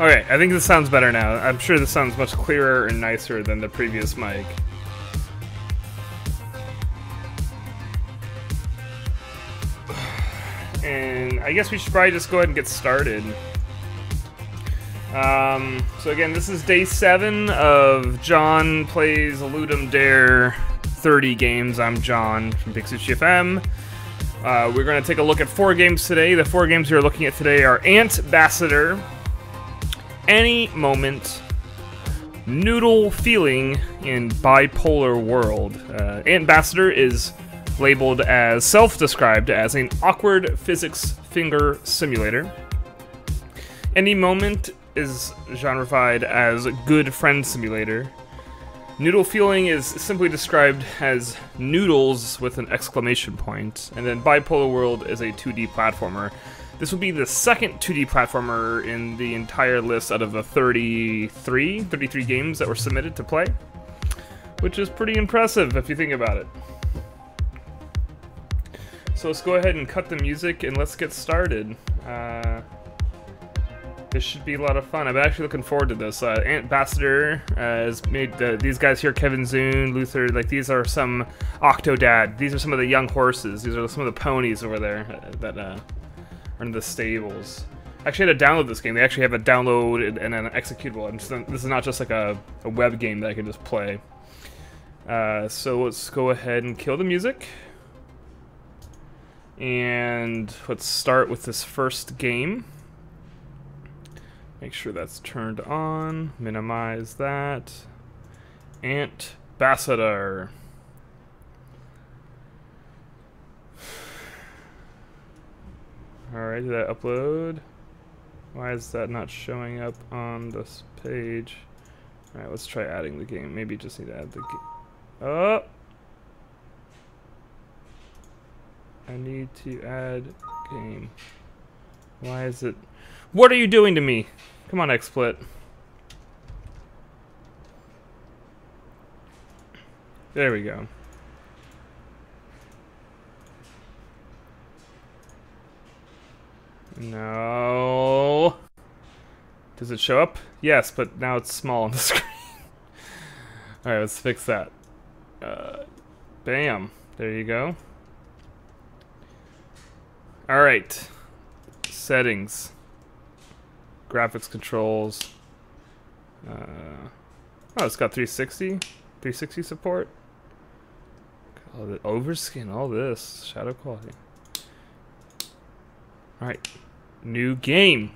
Okay, I think this sounds better now. I'm sure this sounds much clearer and nicer than the previous mic. And I guess we should probably just go ahead and get started. So again, this is day 7 of John Plays Ludum Dare 30 games. I'm John from Big Sushi FM. We're going to take a look at 4 games today. The 4 games we're looking at today are Antbassador, Any Moment, Noodle Feeling, and Bipolar World. Antbassador is labeled as self-described as an awkward physics finger simulator. Any Moment is genreified as good friend simulator. Noodle Feeling is simply described as noodles with an exclamation point. And then Bipolar World is a 2D platformer. This will be the second 2D platformer in the entire list out of the 33 games that were submitted to play, which is pretty impressive if you think about it. So let's go ahead and cut the music and let's get started. This should be a lot of fun. I'm actually looking forward to this. Antbassador has made these guys here, Kevin Zune, Luther, like these are some Octodad. These are some of the young horses. These are some of the ponies over there that are in the stables. I actually had to download this game. They actually have a download and an executable. This is not just like a web game that I can just play. So let's go ahead and kill the music. And let's start with this first game. Make sure that's turned on. Minimize that. Antbassador. Alright, did that upload? Why is that not showing up on this page? Alright, let's try adding the game. Maybe just need to add the game. Oh! I need to add game. Why is it... What are you doing to me? Come on, XSplit. There we go. No. Does it show up? Yes, but now it's small on the screen. Alright, let's fix that. Bam. There you go. Alright. Settings. Graphics controls. Oh, it's got 360 support. All the overskin, all this shadow quality. All right, new game.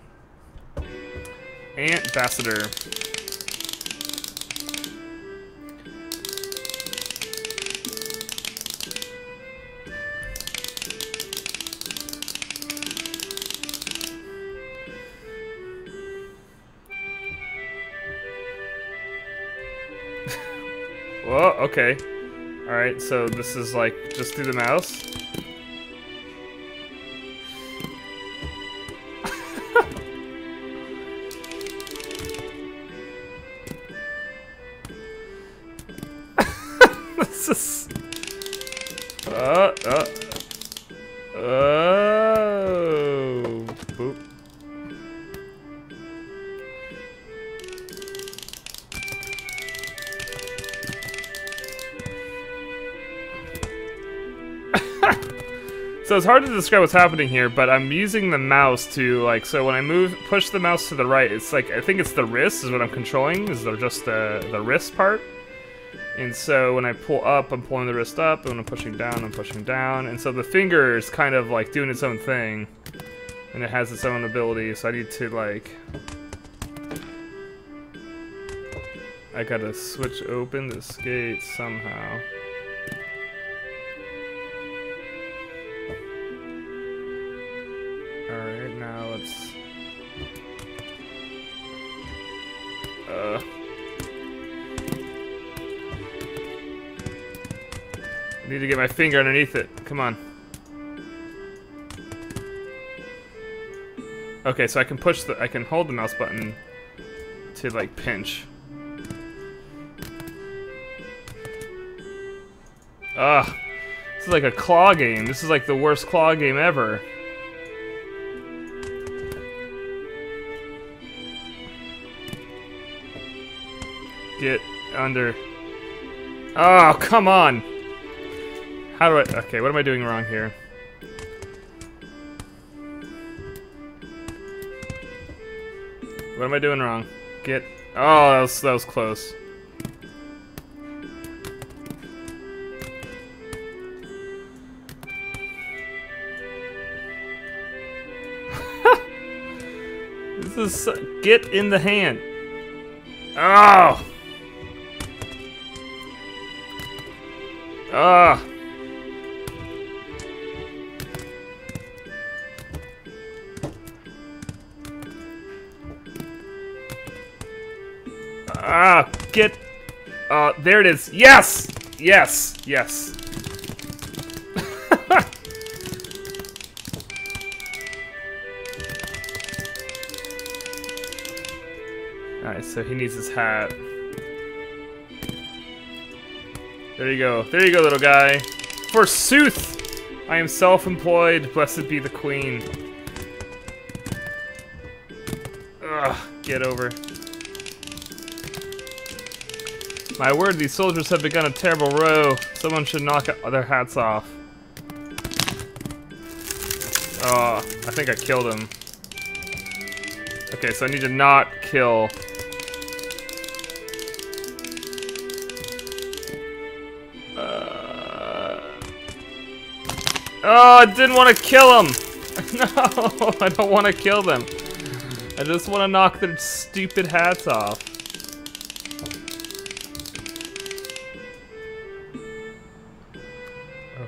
Antbassador. Whoa, okay. Alright, so this is like just through the mouse. This is... Oh. Boop. So it's hard to describe what's happening here, but I'm using the mouse to, like, so when I push the mouse to the right, it's like, I think it's the wrist is what I'm controlling, is just the wrist part. And so when I pull up, I'm pulling the wrist up, and when I'm pushing down, I'm pushing down. And so the finger is kind of like doing its own thing, and it has its own ability, so I need to, like, I gotta switch open the skate somehow. Alright, now let's... I need to get my finger underneath it. Come on. Okay, so I can hold the mouse button to, like, pinch. Ugh. This is like a claw game. This is like the worst claw game ever. Get under. Oh, come on! How do I... Okay, what am I doing wrong here? What am I doing wrong? Get... Oh, that was close. This is... Get in the hand. Oh! Ah! Ah! Get... there it is. Yes! Yes! Yes. Alright, so he needs his hat. There you go. There you go, little guy. Forsooth! I am self-employed. Blessed be the queen. Ugh, get over. My word, these soldiers have begun a terrible row. Someone should knock their hats off. Oh, I think I killed him. Okay, so I need to not kill. Oh, I didn't want to kill him! No, I don't want to kill them. I just want to knock their stupid hats off.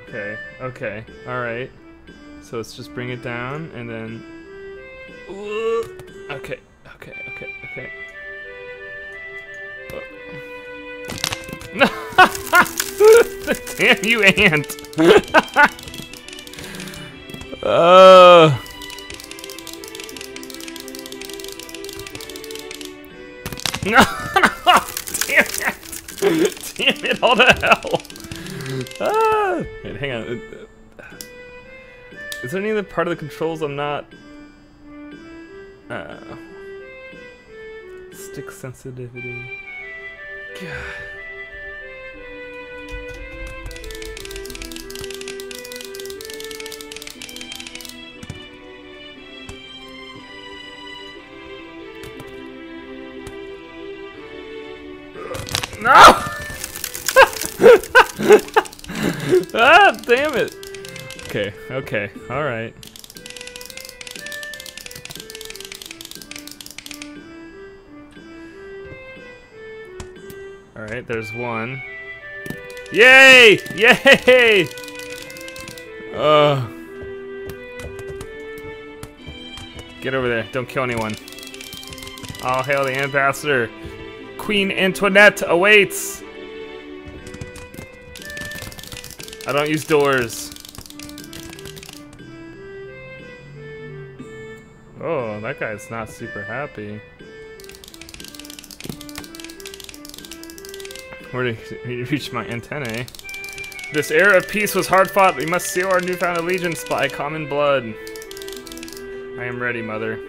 Okay, okay, alright. So let's just bring it down and then... Okay, okay, okay, okay. No! Damn you, ant! No! Damn it! Damn it, all the hell! Wait, hang on. Is there any other part of the controls I'm not... Stick sensitivity. God. No! Ah, damn it. Okay, okay, alright. Alright, there's one. Yay! Yay! Get over there, don't kill anyone. All hail the ambassador. Queen Antoinette awaits! I don't use doors. Oh, that guy's not super happy. Where did he reach my antennae? This era of peace was hard fought. We must seal our newfound allegiance by common blood. I am ready, mother.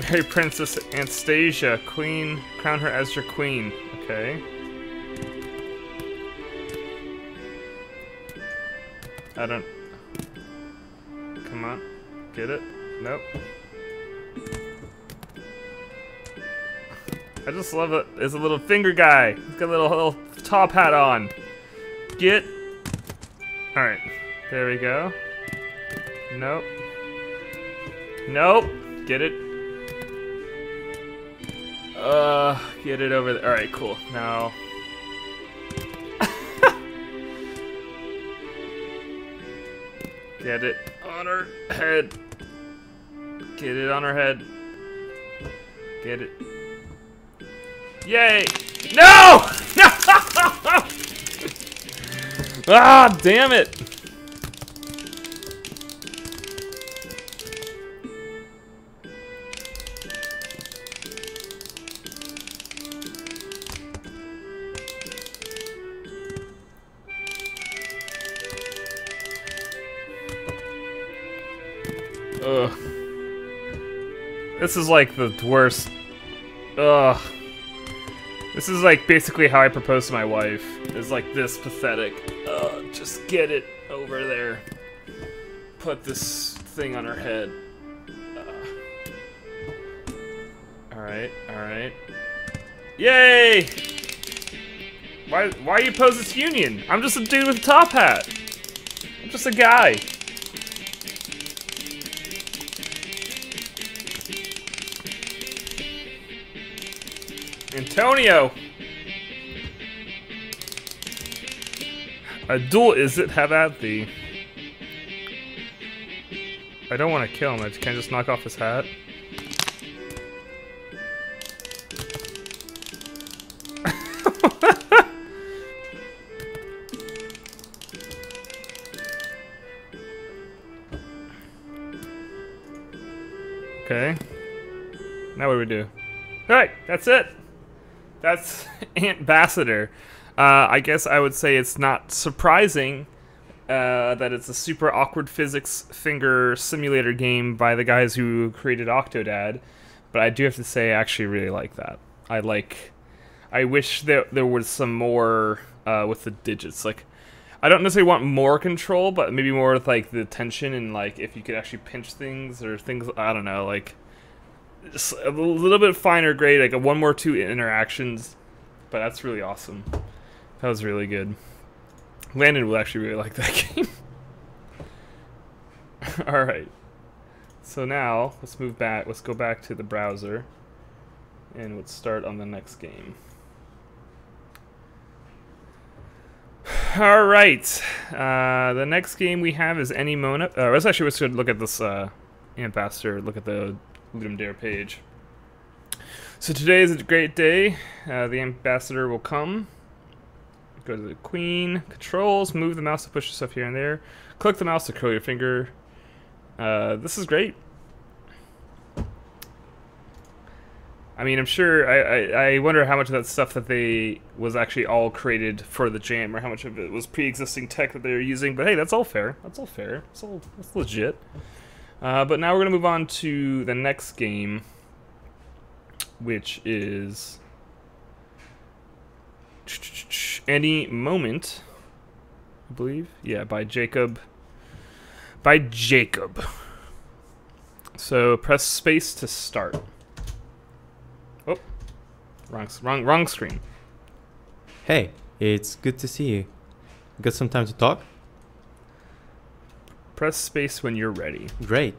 Mary Princess Anastasia, queen. Crown her as your queen. Okay. I don't... Come on. Get it? Nope. I just love it. There's a little finger guy. He's got a little top hat on. Get... Alright. There we go. Nope. Nope. Get it. Get it over there. Alright, cool. Now... Get it on her head. Get it on her head. Get it. Yay! No! No! Ah, damn it! Ugh. This is like the worst. Ugh. This is like basically how I propose to my wife. It's like this pathetic. Just get it over there. Put this thing on her head. Alright, alright. Yay! Why you pose this union? I'm just a dude with a top hat. I'm just a guy. Antonio! A duel is it? Have at thee. I don't want to kill him. Can I just knock off his hat? Okay. Now what do we do? Alright, that's it. That's Ambassador. I guess I would say it's not surprising that it's a super awkward physics finger simulator game by the guys who created Octodad, but I do have to say I actually really like that. I wish there was some more with the digits. Like, I don't necessarily want more control, but maybe more with like the tension and like if you could actually pinch things or things. I don't know, like just a little bit finer grade, like a 1 more 2 interactions. But that's really awesome. That was really good. Landon will actually really like that game. Alright. So now, let's move back. Let's go back to the browser. And let's start on the next game. Alright. The next game we have is Any Mona. Let's actually let's look at this Ambassador. Look at the Ludum Dare page. So today is a great day. The Ambassador will come. Go to the Queen. Controls. Move the mouse to push stuff here and there. Click the mouse to curl your finger. This is great. I mean, I'm sure. I wonder how much of that stuff that they was actually all created for the jam, or how much of it was pre-existing tech that they were using. But hey, that's all fair. That's all fair. That's legit. But now we're gonna move on to the next game, which is Any Moment, I believe. Yeah, by Jacob. So press space to start. Oh, wrong screen. Hey, it's good to see you. Got some time to talk? Press space when you're ready. Great.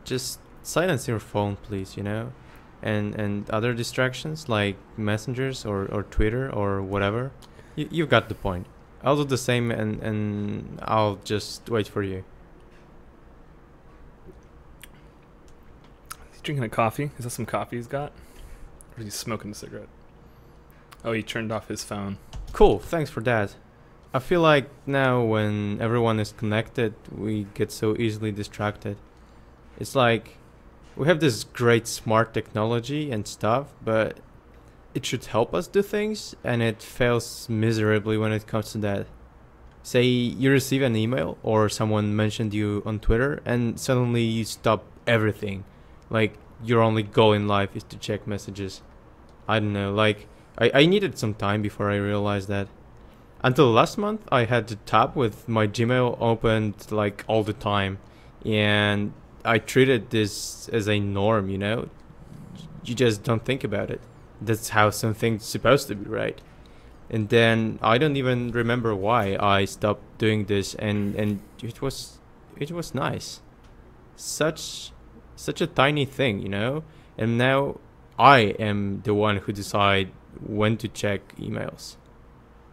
Just silence your phone, please, you know? And other distractions like messengers or Twitter or whatever. You've got the point. I'll do the same and I'll just wait for you. He's drinking a coffee. Is that some coffee he's got? Or is he smoking a cigarette? Oh, he turned off his phone. Cool, thanks for that. I feel like now when everyone is connected, we get so easily distracted. It's like we have this great smart technology and stuff, but it should help us do things, and it fails miserably when it comes to that. Say you receive an email or someone mentioned you on Twitter, and suddenly you stop everything. Like your only goal in life is to check messages. I don't know, like I needed some time before I realized that. Until last month, I had the tab with my Gmail opened like all the time, and I treated this as a norm, you know? You just don't think about it. That's how something's supposed to be, right? And then I don't even remember why I stopped doing this, and it was nice. Such a tiny thing, you know? And now I am the one who decide when to check emails.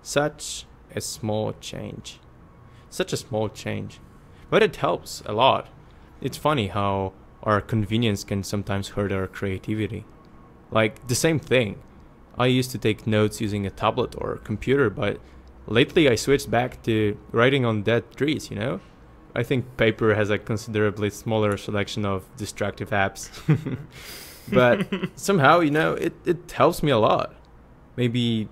Such a small change. Such a small change. But it helps a lot. It's funny how our convenience can sometimes hurt our creativity. Like the same thing. I used to take notes using a tablet or a computer, but lately I switched back to writing on dead trees, you know? I think paper has a considerably smaller selection of distractive apps. But somehow, you know, it helps me a lot. Maybe,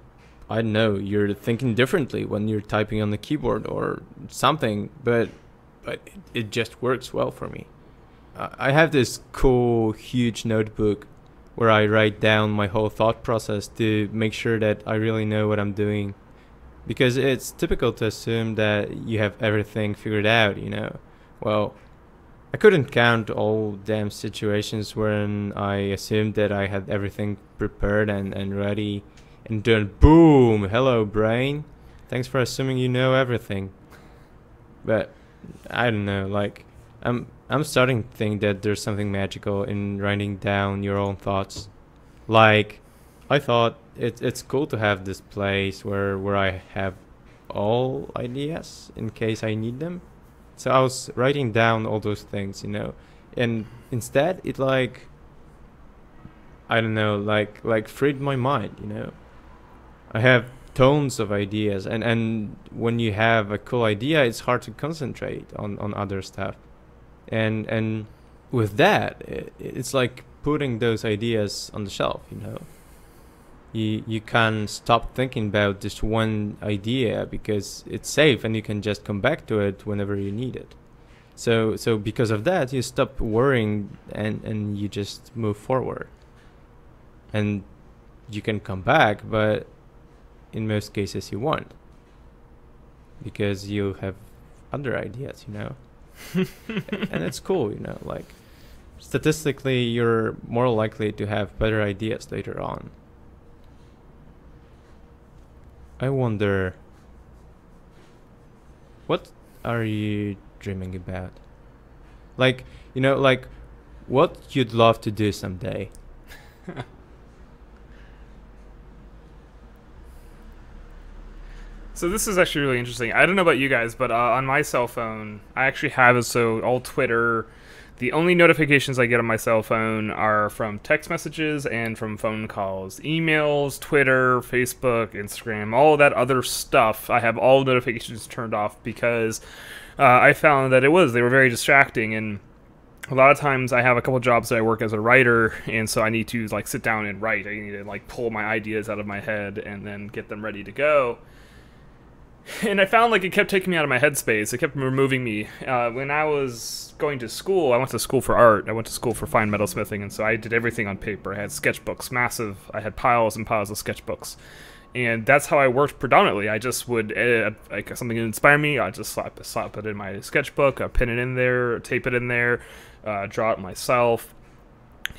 I don't know, you're thinking differently when you're typing on the keyboard or something, but it just works well for me. I have this cool, huge notebook where I write down my whole thought process to make sure that I really know what I'm doing. Because it's typical to assume that you have everything figured out, you know. Well, I couldn't count all damn situations wherein I assumed that I had everything prepared and ready, and then boom, hello brain, thanks for assuming you know everything. But I don't know, like I'm starting to think that there's something magical in writing down your own thoughts. Like, I thought it's cool to have this place where I have all ideas in case I need them. So I was writing down all those things, you know, and instead it like, I don't know, like freed my mind, you know. I have tons of ideas, and when you have a cool idea, it's hard to concentrate on other stuff. And with that, it's like putting those ideas on the shelf, you know. You can stop thinking about this one idea because it's safe and you can just come back to it whenever you need it. So because of that, you stop worrying and you just move forward. And you can come back, but in most cases you won't, because you have other ideas, you know. And it's cool, you know, like statistically you're more likely to have better ideas later on. I wonder, what are you dreaming about? Like, you know, like what you'd love to do someday. So this is actually really interesting. I don't know about you guys, but on my cell phone, I actually have it so all Twitter, the only notifications I get on my cell phone are from text messages and from phone calls. Emails, Twitter, Facebook, Instagram, all that other stuff, I have all notifications turned off because I found that they were very distracting. And a lot of times I have a couple jobs that I work as a writer, and so I need to like sit down and write. I need to like pull my ideas out of my head and then get them ready to go. And I found like it kept taking me out of my headspace. It kept removing me. When I was going to school, I went to school for art. I went to school for fine metalsmithing, and so I did everything on paper. I had sketchbooks, massive. I had piles and piles of sketchbooks. And that's how I worked predominantly. I just would edit, like something that inspired me, I just slap it in my sketchbook, pin it in there, tape it in there, draw it myself.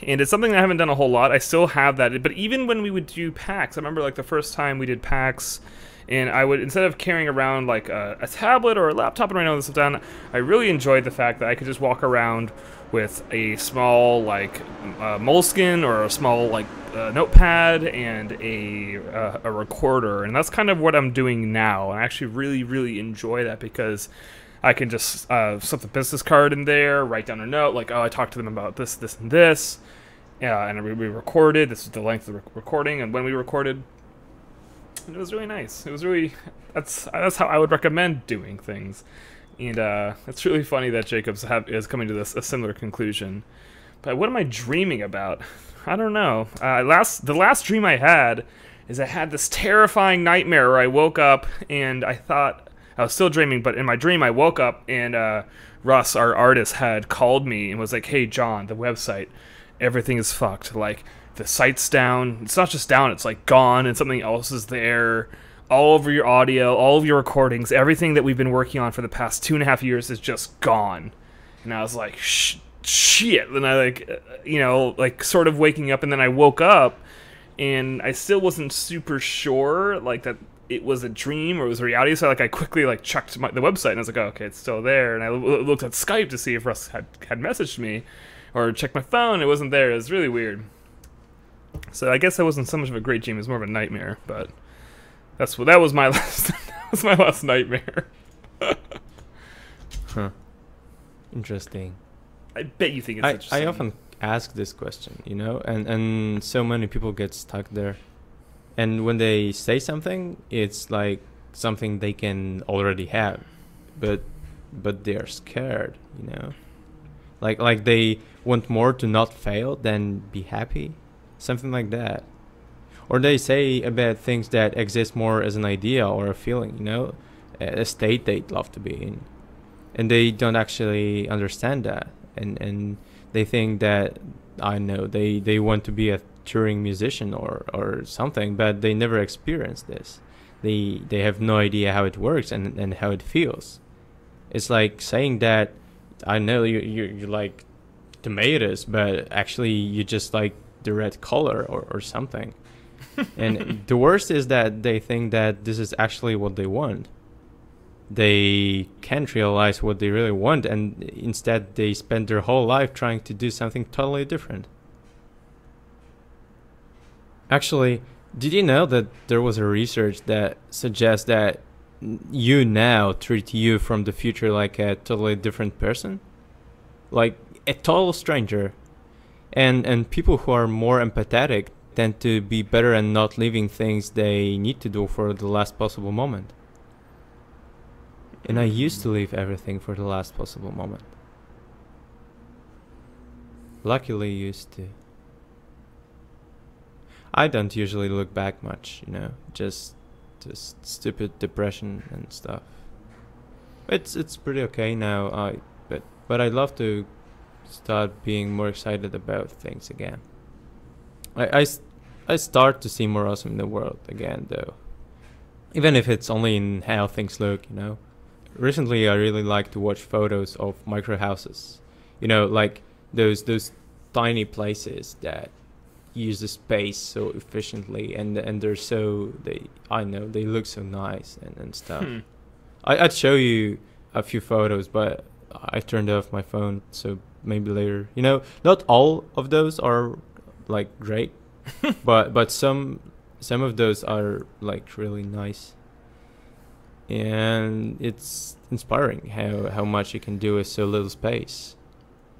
And it's something I haven't done a whole lot. I still have that. But even when we would do PAX, I remember like the first time we did PAX, and I would, instead of carrying around like a tablet or a laptop and writing all this stuff down, I really enjoyed the fact that I could just walk around with a small like moleskin or a small like notepad and a recorder, and that's kind of what I'm doing now. And I actually really enjoy that because I can just slip the business card in there, write down a note like, oh, I talked to them about this, and this, and we recorded. This is the length of the recording, and when we recorded. And it was really nice. It was really, that's how I would recommend doing things. And it's really funny that Jacobs is coming to a similar conclusion. But what am I dreaming about? I don't know. The last dream I had is I had this terrifying nightmare where I woke up and I thought I was still dreaming, but in my dream I woke up and Russ, our artist, had called me and was like, "Hey John, the website, everything is fucked. Like, the site's down. It's not just down, it's like gone, and something else is there. All over your audio, all of your recordings, everything that we've been working on for the past 2.5 years is just gone." And I was like, shit. And I like, you know, like sort of waking up, and then I woke up and I still wasn't super sure like that it was a dream or it was a reality. So like I quickly like checked the website and I was like, oh, okay, it's still there. And I looked at Skype to see if Russ had messaged me, or checked my phone. It wasn't there. It was really weird. So I guess that wasn't so much of a great dream. It was more of a nightmare. But that was my last that was my last nightmare. Huh. Interesting. I bet you think it's interesting. I often ask this question, you know, and so many people get stuck there. And when they say something, it's like something they can already have, but they're scared, you know. Like they want more to not fail than be happy. Something like that. Or they say about things that exist more as an idea or a feeling, you know, a state they'd love to be in. And they don't actually understand that. And they think that I know they want to be a touring musician or something, but they never experienced this. They have no idea how it works and how it feels. It's like saying that I know you like tomatoes, but actually you just like the red color or something. And the worst is that they think that this is actually what they want. They can't realize what they really want, and instead they spend their whole life trying to do something totally different. Actually, did you know that there was a research that suggests that you now treat you from the future like a totally different person? Like a total stranger. And people who are more empathetic tend to be better at not leaving things they need to do for the last possible moment. And I used to leave everything for the last possible moment. Luckily used to. I don't usually look back much, you know, just stupid depression and stuff. It's pretty okay now. But I'd love to start being more excited about things again. I start to see more awesome in the world again, though. Even if it's only in how things look, you know. Recently, I really like to watch photos of micro houses. You know, like those tiny places that use the space so efficiently, and I know they look so nice and stuff. I'd show you a few photos, but I turned off my phone, so maybe later. You know, not all of those are like great, but some of those are like really nice, and it's inspiring how much you can do with so little space.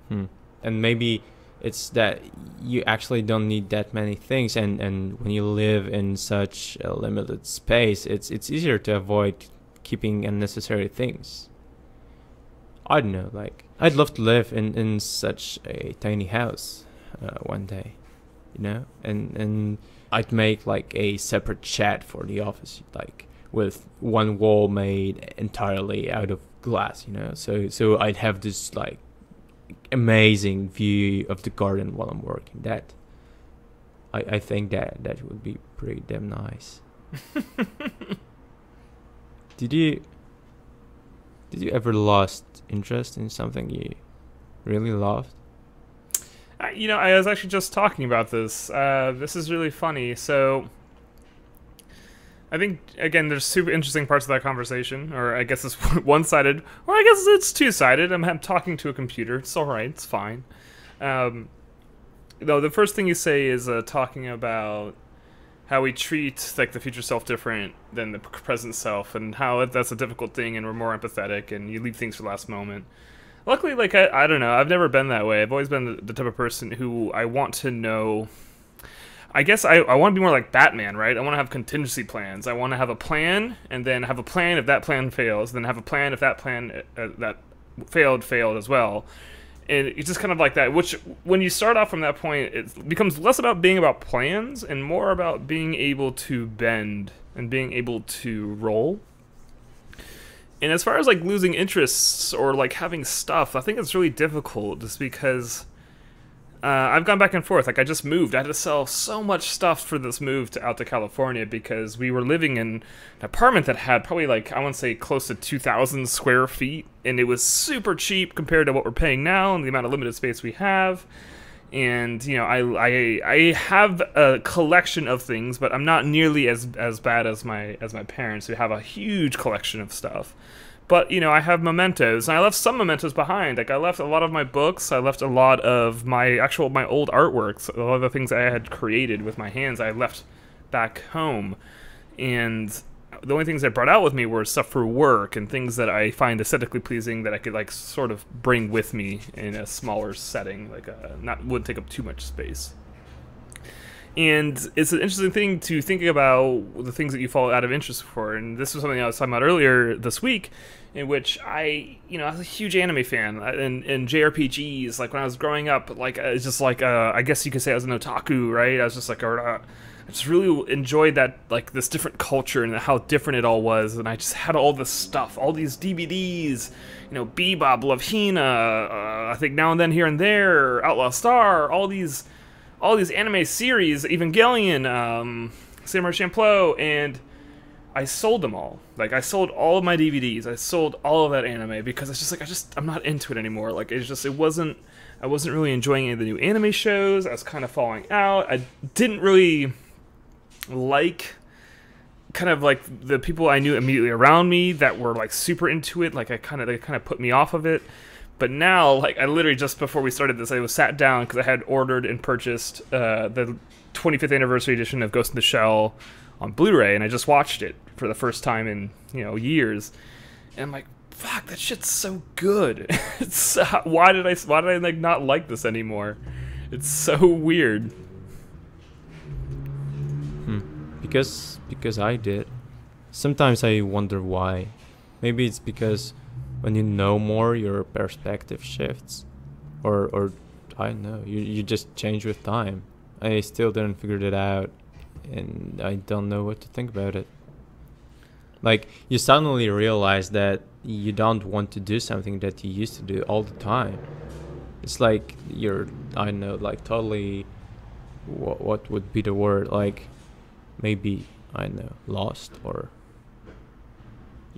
And maybe it's that you actually don't need that many things, and when you live in such a limited space, it's easier to avoid keeping unnecessary things. I don't know, like I'd love to live in such a tiny house one day, you know, and I'd make like a separate shed for the office, like with one wall made entirely out of glass, you know, so I'd have this like amazing view of the garden while I'm working. That I think that would be pretty damn nice. Did you ever lost interest in something you really loved? You know, I was actually just talking about this. This is really funny. So I think, again, there's super interesting parts of that conversation, or I guess it's one-sided, or I guess it's two-sided. I'm talking to a computer. It's all right. It's fine. Though the first thing you say is talking about how we treat like the future self different than the present self, and how that's a difficult thing, and we're more empathetic, and you leave things for the last moment. Luckily, like I don't know, I've never been that way. I've always been the type of person who I want to know. I guess I want to be more like Batman, right? I want to have contingency plans. I want to have a plan, and then have a plan if that plan fails, then have a plan if that plan that failed as well. And it's just kind of like that, which when you start off from that point, it becomes less about being about plans and more about being able to bend and being able to roll. And as far as like losing interests or like having stuff, I think it's really difficult just because I've gone back and forth. Like I just moved. I had to sell so much stuff for this move out to California because we were living in an apartment that had probably like, I want to say close to 2,000 square feet. And it was super cheap compared to what we're paying now and the amount of limited space we have. And, you know, I have a collection of things, but I'm not nearly as bad as my parents who have a huge collection of stuff. But, you know, I have mementos, and I left some mementos behind. Like, I left a lot of my books, I left a lot of my old artworks, a lot of the things I had created with my hands, I left back home. And the only things I brought out with me were stuff for work and things that I find aesthetically pleasing that I could, like, sort of bring with me in a smaller setting, like, wouldn't take up too much space. And it's an interesting thing to think about the things that you fall out of interest for. And this was something I was talking about earlier this week, in which I was a huge anime fan and JRPGs. Like when I was growing up, like it's just like I guess you could say I was an otaku, right? I was just like I just really enjoyed that, like this different culture and how different it all was. And I just had all this stuff, all these DVDs, Bebop, Love Hina, I think Now and Then Here and There, Outlaw Star, all these anime series, Evangelion, Samurai Champloo, and I sold them all. Like, I sold all of my DVDs. I sold all of that anime because it's just like, I'm not into it anymore. Like, I wasn't really enjoying any of the new anime shows. I was kind of falling out. I didn't really like kind of like the people I knew immediately around me that were like super into it. Like, they kind of put me off of it. But now, like, I literally, just before we started this, I was sat down because I had ordered and purchased the 25th anniversary edition of Ghost in the Shell on Blu-ray, and I just watched it for the first time in, years. And I'm like, fuck, that shit's so good. It's why did I like not like this anymore? It's so weird. Because I did. Sometimes I wonder why. Maybe it's because when you know more, your perspective shifts, or I don't know, you just change with time. I still didn't figure it out, and I don't know what to think about it. Like, you suddenly realize that you don't want to do something that you used to do all the time. It's like you're, I don't know, like totally, what would be the word? Like, maybe, I don't know, lost, or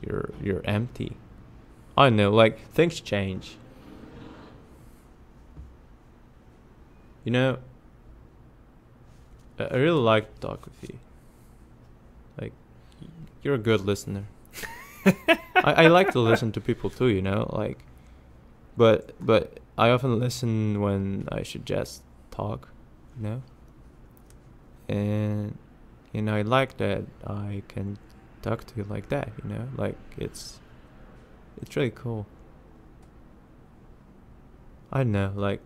you're empty. I don't know, like, things change. I really like to talk with you. Like, you're a good listener. I like to listen to people too, like, but I often listen when I should just talk, and I like that I can talk to you like that, like it's really cool. I don't know, like,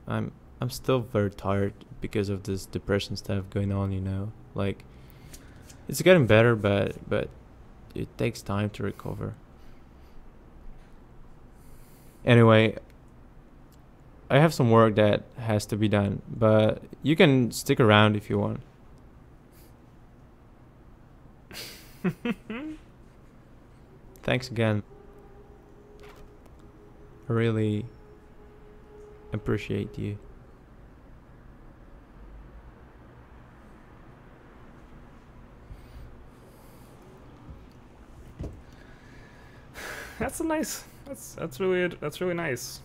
I'm still very tired because of this depression stuff going on, like, it's getting better, but it takes time to recover. Anyway, I have some work that has to be done, but you can stick around if you want. Thanks again. I really appreciate you. That's really nice.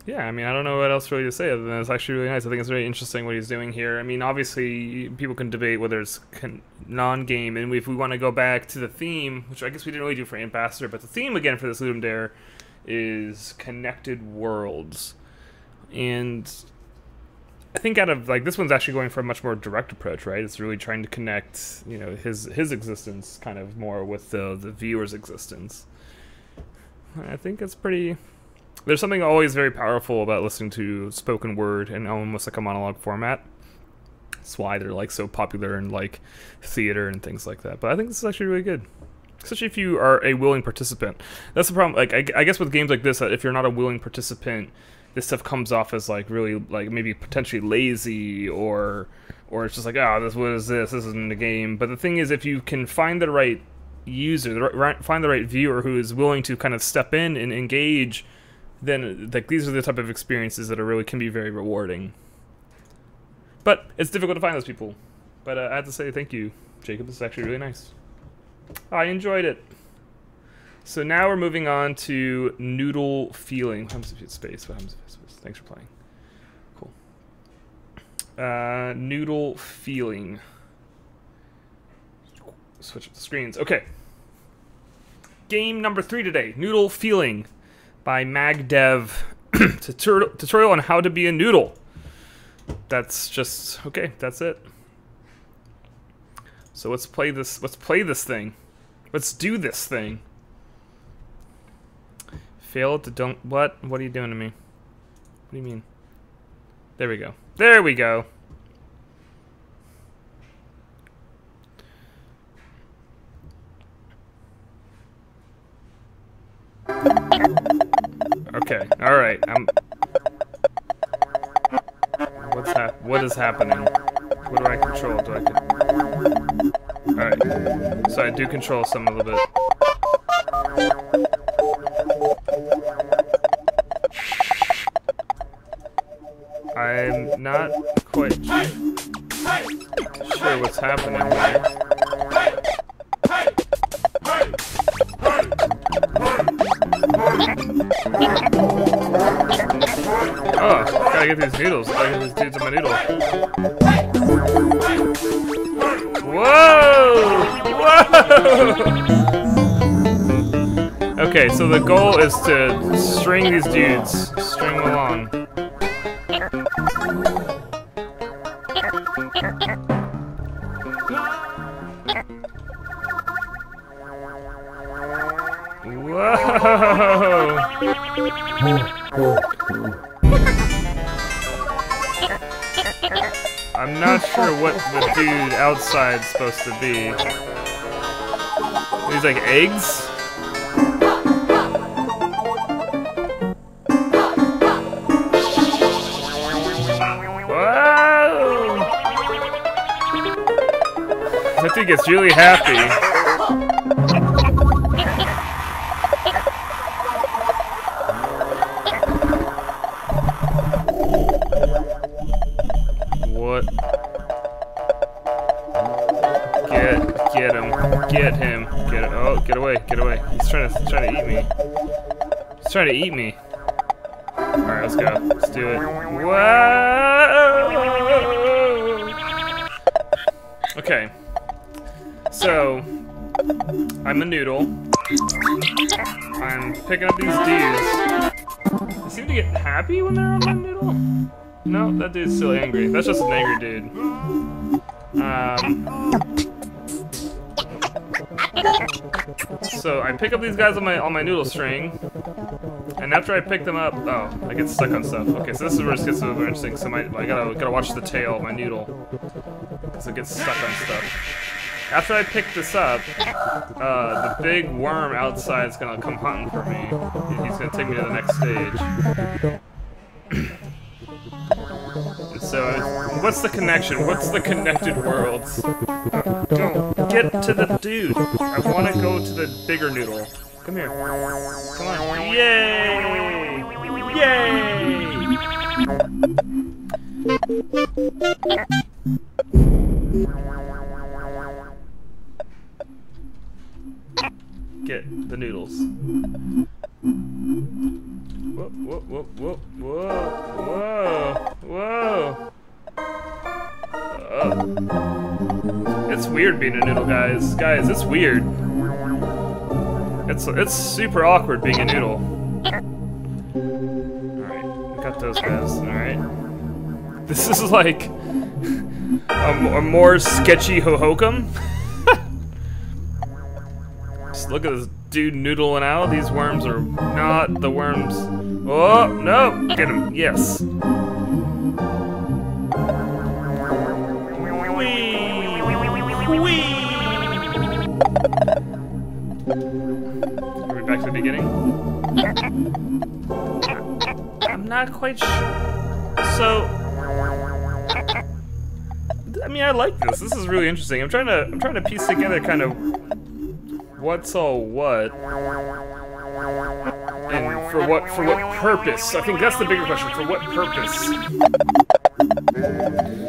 Yeah, I mean, I don't know what else really to say other than it's actually really nice. I think it's very interesting what he's doing here. I mean, obviously, people can debate whether it's non-game, and if we want to go back to the theme, which I guess we didn't really do for Ambassador, but the theme again for this Ludum Dare is connected worlds. And I think out of, like, this one's actually going for a much more direct approach, right? It's really trying to connect, his existence kind of more with the viewer's existence. I think it's pretty... There's something always very powerful about listening to spoken word in almost like a monologue format. That's why they're, like, so popular in, like, theater and things like that. But I think this is actually really good. Especially if you are a willing participant. That's the problem. Like, I guess with games like this, if you're not a willing participant, this stuff comes off as, like, really, like, maybe potentially lazy, or it's just like, oh, what is this? This isn't a game. But the thing is, if you can find the right user, find the right viewer who is willing to kind of step in and engage, then, like, these are the type of experiences that can be very rewarding. But it's difficult to find those people. But I have to say thank you, Jacob. This is actually really nice. I enjoyed it. So now we're moving on to Noodle Feeling. What happens if you hit space? What happens if you hit space? Thanks for playing. Cool. Noodle Feeling. Switch up the screens. Okay. Game number 3 today. Noodle Feeling by MagDev. Tutorial on how to be a noodle. That's just... Okay, that's it. So let's play this thing. Let's do this thing. Failed to don't. What? What are you doing to me? What do you mean? There we go. There we go. Okay. All right. What is happening? What do I control? All right. So I do control some a little bit. I'm not quite sure what's happening there. Oh, gotta get these noodles. Gotta get these dudes on my noodle. Whoa! Whoa! Okay, so the goal is to string these dudes. String them along. Whoa! I'm not sure what the dude outside's supposed to be. These like eggs? Whoa! That dude gets really happy. What? Get him. Get him. Get him. Oh, get away. Get away. He's trying to eat me. He's trying to eat me. Alright, let's go. Let's do it. Whoa! Okay. So, I'm a noodle. I'm picking up these dudes. They seem to get happy when they're on my noodle. No, that dude's still angry. That's just an angry dude. So I pick up these guys on my noodle string, and after I pick them up, oh, I get stuck on stuff. Okay, so this is where it gets a little bit interesting. So I gotta watch the tail of my noodle, because it gets stuck on stuff. After I pick this up, the big worm outside is gonna come hunting for me. He's gonna take me to the next stage. So, what's the connection? What's the connected worlds? Go. Get to the dude. I want to go to the bigger noodle. Come here. Come on. Yay! Yay! Get the noodles. Whoa, whoa, whoa, whoa, whoa, whoa, whoa. It's weird being a noodle, guys. Guys, it's weird. It's super awkward being a noodle. Alright, got those guys, alright. This is like a more sketchy Hohokam. Just look at this dude noodling out. These worms are not the worms. Oh, no! Get him. Yes. Whee! Whee! Are we back to the beginning? I'm not quite sure. So, I mean, I like this. This is really interesting. I'm trying to piece together kind of what's all what, and for what purpose? I think that's the bigger question. For what purpose?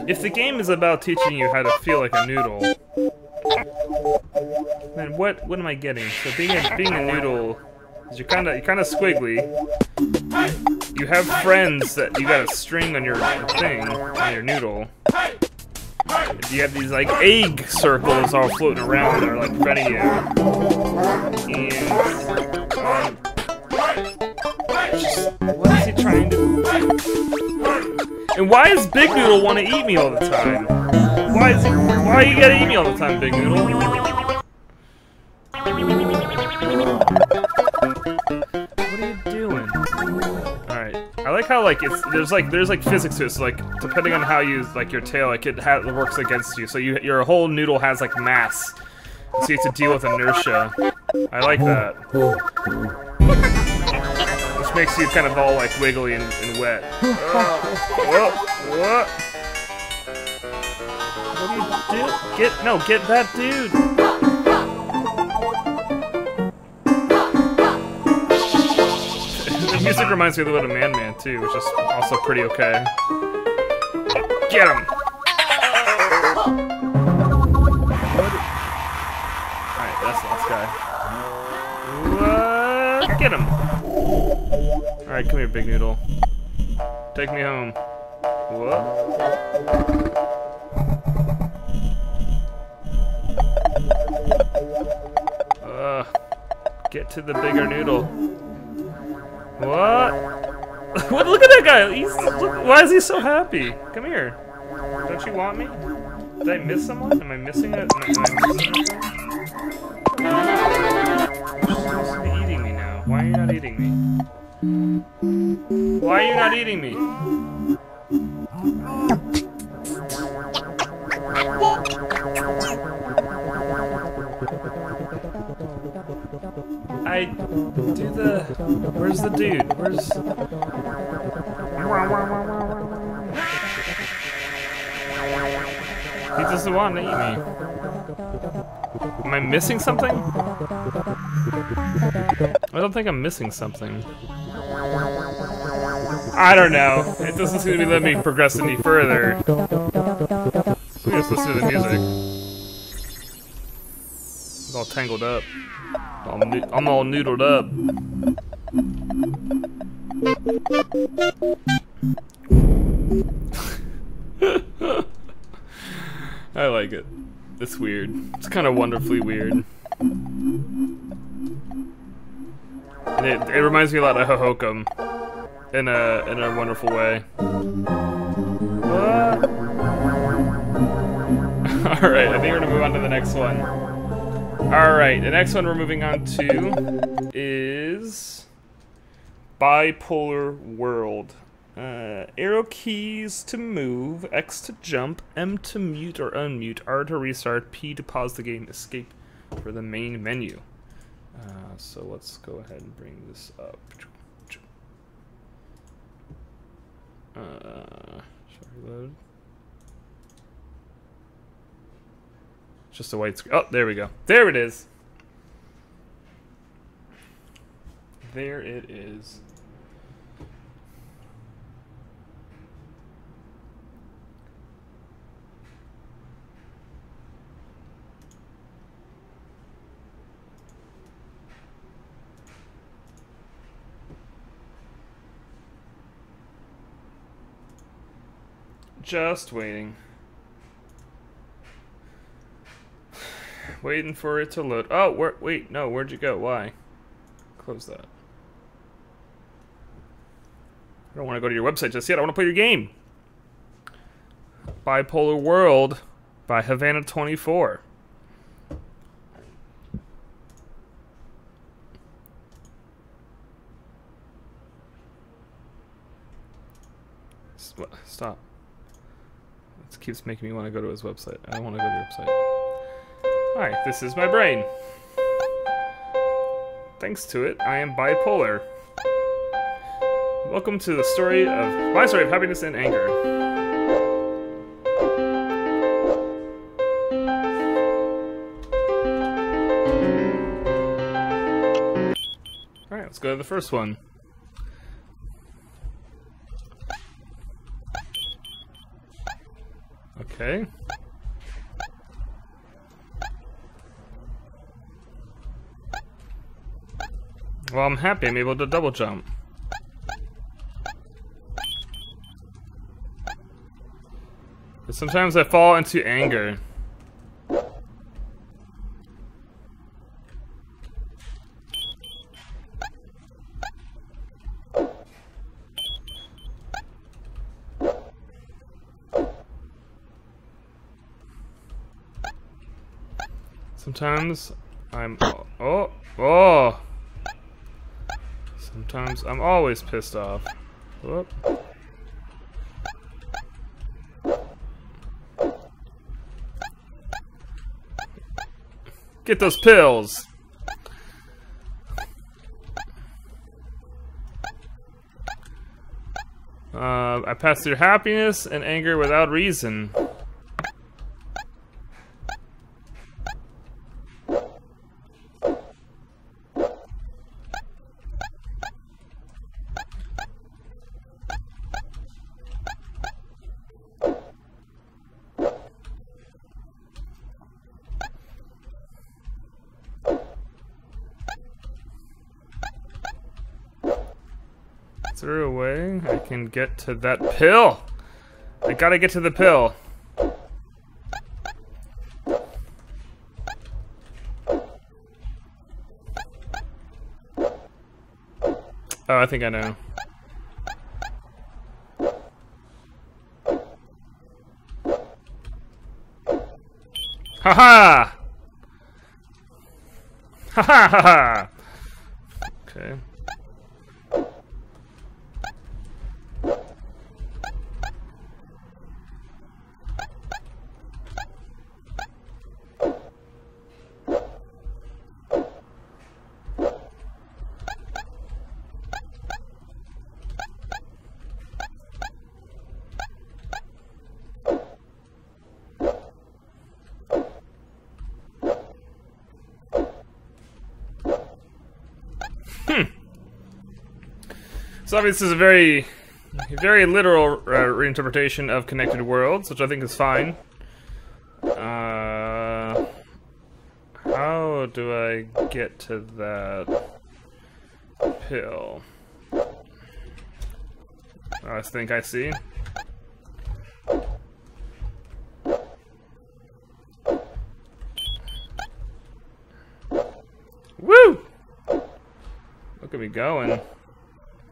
If the game is about teaching you how to feel like a noodle, then what am I getting? So being a noodle is you're kind of squiggly. You have friends that you got a string on your thing, on your noodle. You have these like egg circles all floating around that are like preventing you. And what is he trying to do? And why does Big Noodle want to eat me all the time? Why you gotta eat me all the time, Big Noodle? What are you doing? like how like there's like physics to it. So like depending on how you like your tail, like it works against you. So your whole noodle has like mass, so you have to deal with inertia. I like that. Which makes you kind of all like wiggly and wet. Whoa! What do you do? Get that dude! The music reminds me a little bit of Man Man too, which is also pretty okay. Get him! Alright, that's the last guy. What? Get him! Alright, come here, Big Noodle. Take me home. What? Get to the bigger noodle. What? What? Look at that guy! Why is he so happy? Come here. Don't you want me? Did I miss someone? Am I missing it? Am I missing it? You're supposed to be eating me now. Why are you not eating me? Why are you not eating me? I do the... Where's the dude? Where's... He doesn't want to eat me. Am I missing something? I don't think I'm missing something. I don't know. It doesn't seem to be letting me progress any further. So just listen to the music. It's all tangled up. I'm all noodled up. I like it. It's weird. It's kind of wonderfully weird. And it reminds me a lot of Hohokum in a wonderful way. What? All right, I think we're gonna move on to the next one. Alright, the next one we're moving on to is Bipolar World. Arrow keys to move, X to jump, M to mute or unmute, R to restart, P to pause the game, escape for the main menu. So let's go ahead and bring this up. Should I reload? Just a white screen. Oh, there we go. There it is. There it is. Just waiting. Waiting for it to load. Oh, wait, no, where'd you go? Why? Close that. I don't want to go to your website just yet. I want to play your game. Bipolar World by Havana24. Stop. It keeps making me want to go to his website. I don't want to go to your website. Hi, this is my brain. Thanks to it, I am bipolar. Welcome to the story of my story of happiness and anger. Alright, let's go to the first one. Okay. Well, I'm happy I'm able to double jump. But sometimes I fall into anger. Sometimes I'm... Oh! Sometimes I'm always pissed off. Whoop. Get those pills. I pass through happiness and anger without reason. Through a way I can get to that pill. I gotta get to the pill. Oh, I think I know. Haha! Ha ha ha ha! Okay. So obviously this is a very literal reinterpretation of connected worlds, which I think is fine. How do I get to that pill? I think I see. Woo! Look at me going.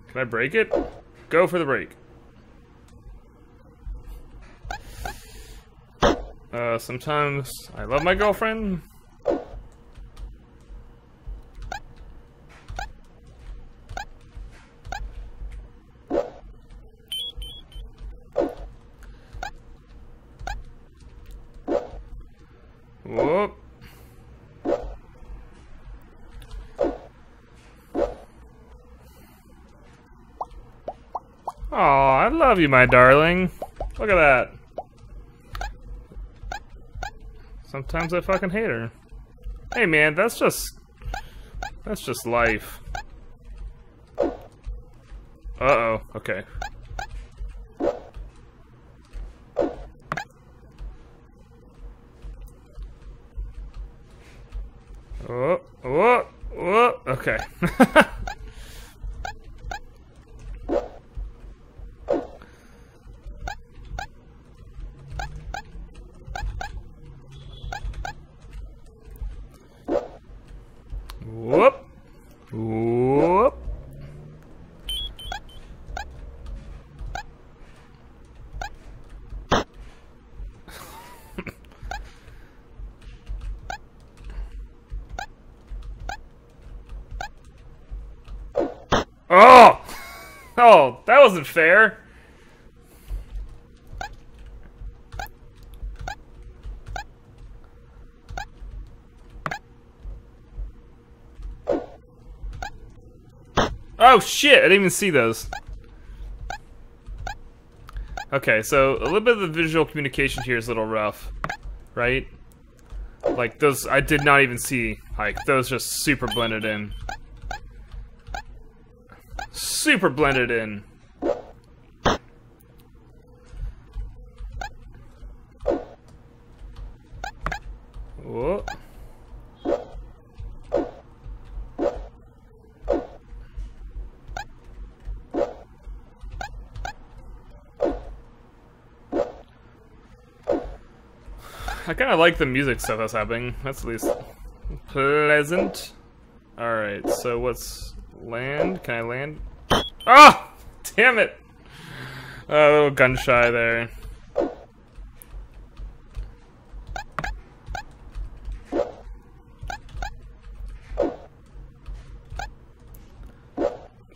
Can I break it? Go for the break. Sometimes I love my girlfriend. Whoop. Aw, I love you, my darling. Look at that. Sometimes I fucking hate her. Hey man, that's just life. Uh-oh, okay. Oh, oh, oh, okay. Whoop. Whoop. Oh! Oh, that wasn't fair. Oh shit, I didn't even see those. Okay, so a little bit of the visual communication here is a little rough, right? Like those, I did not even see, like those just super blended in. Super blended in. Whoa. I kind of like the music stuff that's happening. That's at least pleasant. Alright, so what's land? Can I land? Oh! Damn it! A little gun shy there.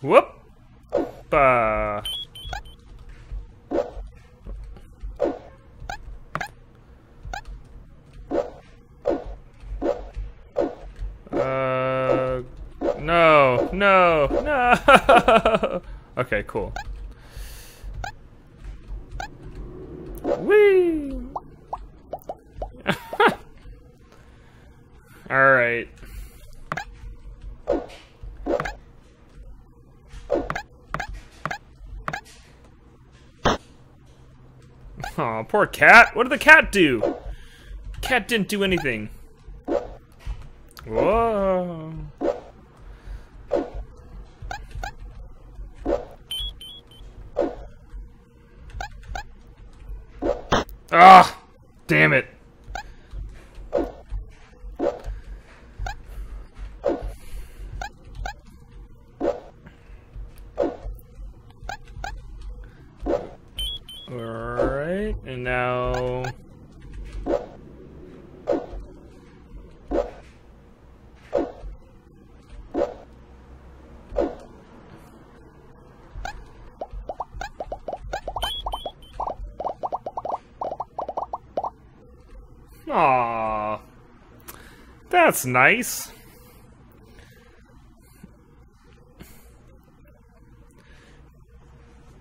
Whoop! Okay, cool. Whee! Alright. Aw, poor cat. What did the cat do? Cat didn't do anything. Whoa. Ah, damn it. Alright, and now... Aww. That's nice.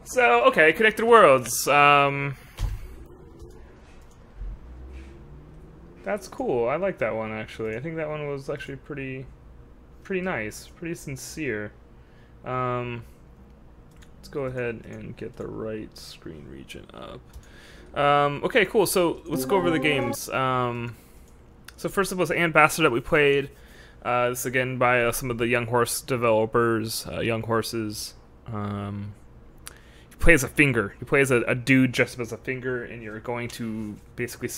So, okay, Connected Worlds. That's cool. I like that one, actually. I think that one was actually pretty nice, pretty sincere. Let's go ahead and get the right screen region up. Okay, cool. So let's go over the games. So first of all, was Ant Bastard that we played. This again by some of the Young Horse developers. Young Horses. You play as a finger. You play as a dude dressed up as a finger, and you're going to basically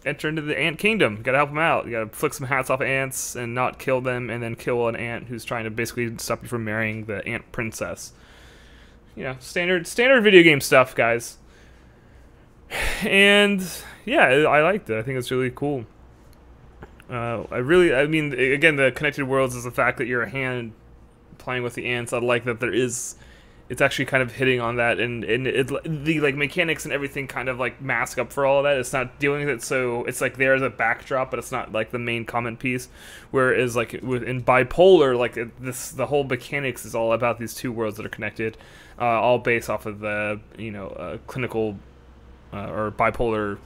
enter into the ant kingdom. You gotta help them out. You gotta flick some hats off ants and not kill them, and then kill an ant who's trying to basically stop you from marrying the ant princess. You know, standard video game stuff, guys. And yeah, I liked it. I think it's really cool. I mean, again, the Connected Worlds is the fact that you're a hand playing with the ants. I like that it's actually kind of hitting on that, and the like mechanics and everything kind of like mask up for all of that. It's not dealing with it, so it's like there as a backdrop, but it's not like the main comment piece. Whereas like in Bipolar, like the whole mechanics is all about these two worlds that are connected, all based off of the clinical. Or bipolar,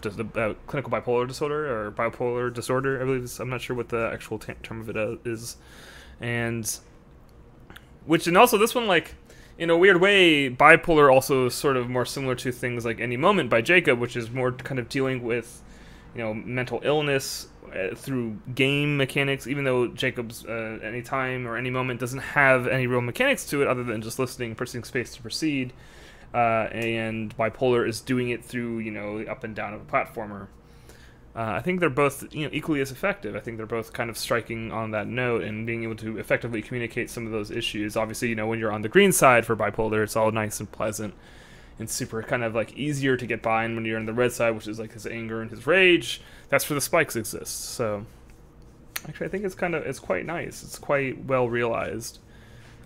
clinical bipolar disorder, or bipolar disorder, I believe. I'm not sure what the actual term of it is. And also this one, like, in a weird way, bipolar also is sort of more similar to things like Any Moment by Jacob, which is more kind of dealing with, mental illness through game mechanics, even though Jacob's Anytime or Any Moment doesn't have any real mechanics to it other than just listening, pressing space to proceed. And Bipolar is doing it through, the up and down of a platformer. I think they're both, equally as effective. I think they're both kind of striking on that note and being able to effectively communicate some of those issues. Obviously, when you're on the green side for Bipolar, it's all nice and pleasant and super kind of like easier to get by. And when you're on the red side, which is like his anger and his rage, that's where the spikes exist. So actually, I think it's quite nice. It's quite well realized.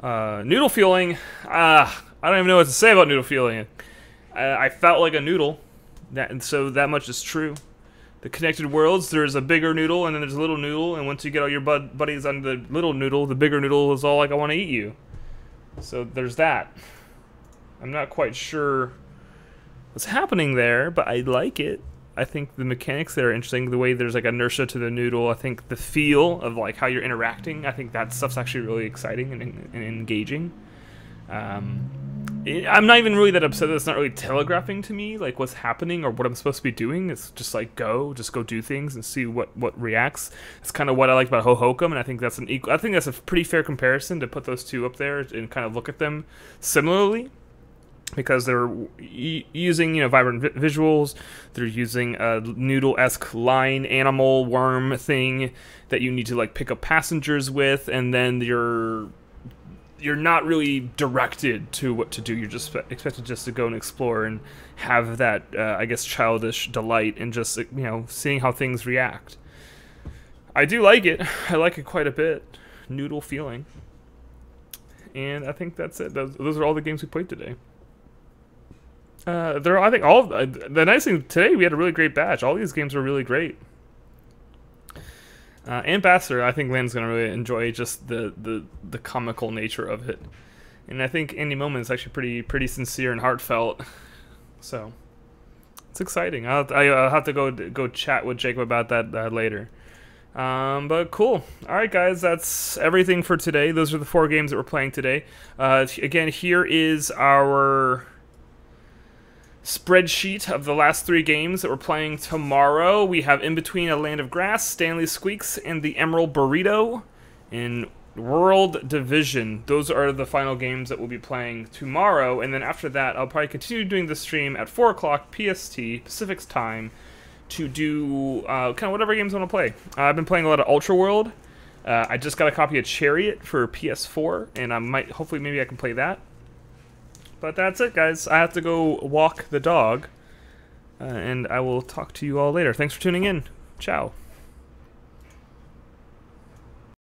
Noodle feeling, I don't even know what to say about noodle feeling. I felt like a noodle, and so that much is true. The Connected Worlds, there's a bigger noodle, and then there's a little noodle, and once you get all your buddies on the little noodle, the bigger noodle is all like, I want to eat you. So there's that. I'm not quite sure what's happening there, but I like it. I think the mechanics there are interesting. The way there's like inertia to the noodle. I think the feel of like how you're interacting. I think that stuff's actually really exciting and engaging. I'm not even really that upset that it's not really telegraphing to me like what's happening or what I'm supposed to be doing. It's just like go do things and see what reacts. That's kind of what I like about Hohokum, and I think that's a pretty fair comparison to put those two up there and kind of look at them similarly. Because they're using, vibrant visuals, they're using a noodle-esque line animal worm thing that you need to like pick up passengers with, and then you're not really directed to what to do. You're just expected just to go and explore and have that, I guess, childish delight in just seeing how things react. I do like it. I like it quite a bit. Noodle feeling. And I think that's it. Those are all the games we played today. I think all the nice thing today, we had a really great batch. All these games were really great. Ambassador, I think Land's gonna really enjoy just the comical nature of it, And I think Any Moment is actually pretty sincere and heartfelt. So it's exciting. I'll have to go chat with Jacob about that later. But cool. All right, guys, that's everything for today. Those are the 4 games that we're playing today. Again, here is our spreadsheet of the last 3 games that we're playing tomorrow. We have In Between a Land of Grass, Stanley Squeaks, and the Emerald Burrito in World Division. Those are the final games that we'll be playing tomorrow, and then after that, I'll probably continue doing the stream at 4 o'clock PST, Pacific's time, to do kind of whatever games I want to play. I've been playing a lot of Ultra World. I just got a copy of Chariot for PS4, and hopefully maybe I can play that. But that's it, guys. I have to go walk the dog, and I will talk to you all later. Thanks for tuning in. Ciao.